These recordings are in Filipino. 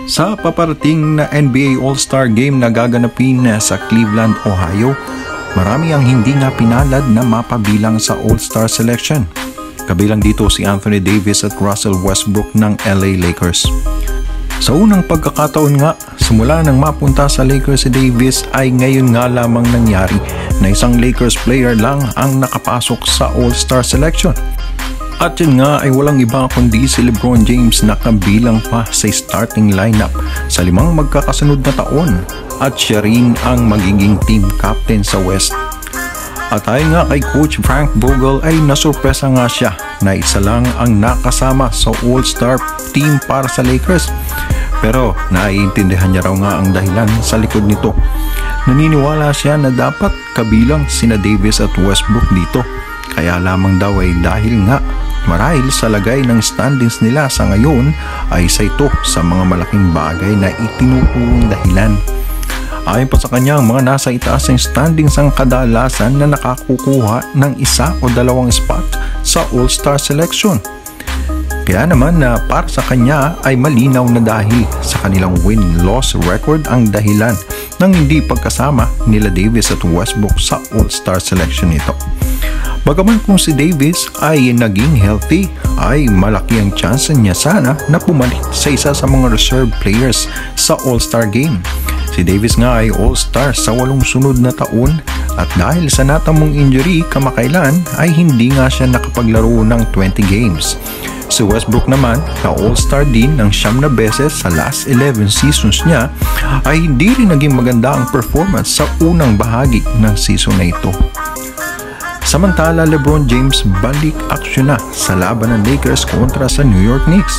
Sa paparating na NBA All-Star Game na gaganapin sa Cleveland, Ohio, marami ang hindi nga pinalad na mapabilang sa All-Star selection. Kabilang dito si Anthony Davis at Russell Westbrook ng LA Lakers. Sa unang pagkakataon nga, simula nang mapunta sa Lakers si Davis ay ngayon nga lamang nangyari na isang Lakers player lang ang nakapasok sa All-Star selection. At yun nga ay walang iba kundi si LeBron James na kabilang pa sa starting lineup sa 5 magkakasunod na taon at siya rin ang magiging team captain sa West. At ayon nga kay Coach Frank Vogel ay nasurpresa nga siya na isa lang ang nakasama sa All-Star team para sa Lakers. Pero naiintindihan niya raw nga ang dahilan sa likod nito. Naniniwala siya na dapat kabilang sina Davis at Westbrook dito. Kaya lamang daw ay dahil nga marahil sa lagay ng standings nila sa ngayon ay isa ito sa mga malaking bagay na itinuturong dahilan. Ayon pa sa kanya, ang mga nasa itaas ng standings ang kadalasan na nakakukuha ng 1 o 2 spot sa All-Star selection. Kaya naman na para sa kanya ay malinaw na dahil sa kanilang win-loss record ang dahilan ng hindi pagkasama nila Davis at Westbrook sa All-Star selection nito. Bagaman kung si Davis ay naging healthy, ay malaki ang chance niya sana na pumalit sa isa sa mga reserve players sa All-Star Game. Si Davis nga ay All-Star sa 8 sunod na taon at dahil sa natamong injury kamakailan ay hindi nga siya nakapaglaro ng 20 games. Si Westbrook naman na All-Star din ng 9 na beses sa last 11 seasons niya ay hindi rin naging maganda ang performance sa unang bahagi ng season na ito. Samantala, LeBron James balik aksyon na sa laban ng Lakers kontra sa New York Knicks.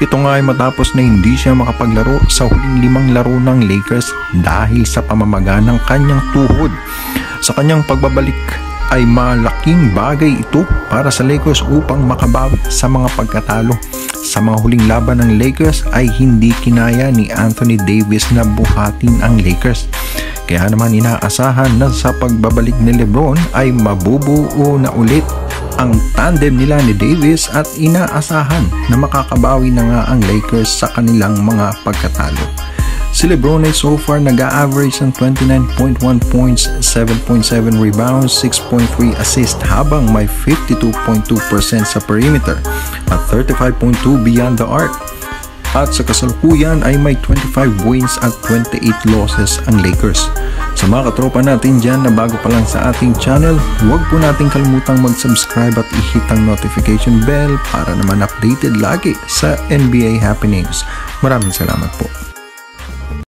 Ito nga ay matapos na hindi siya makapaglaro sa huling 5 laro ng Lakers dahil sa pamamaga ng kanyang tuhod. Sa kanyang pagbabalik ay malaking bagay ito para sa Lakers upang makabawi sa mga pagkatalo. Sa mga huling laban ng Lakers ay hindi kinaya ni Anthony Davis na buhatin ang Lakers. Kaya naman inaasahan na sa pagbabalik ni LeBron ay mabubuo na ulit ang tandem nila ni Davis at inaasahan na makakabawi na nga ang Lakers sa kanilang mga pagkatalo. Si LeBron ay so far nag-a-average ng 29.1 points, 7.7 rebounds, 6.3 assist habang may 52.2% sa perimeter at 35.2 beyond the arc. At sa kasalukuyan ay may 25 wins at 28 losses ang Lakers. Sa mga katropa natin dyan na bago pa lang sa ating channel, huwag po natin kalimutang mag-subscribe at i-hit ang notification bell para naman updated lagi sa NBA happenings. Maraming salamat po.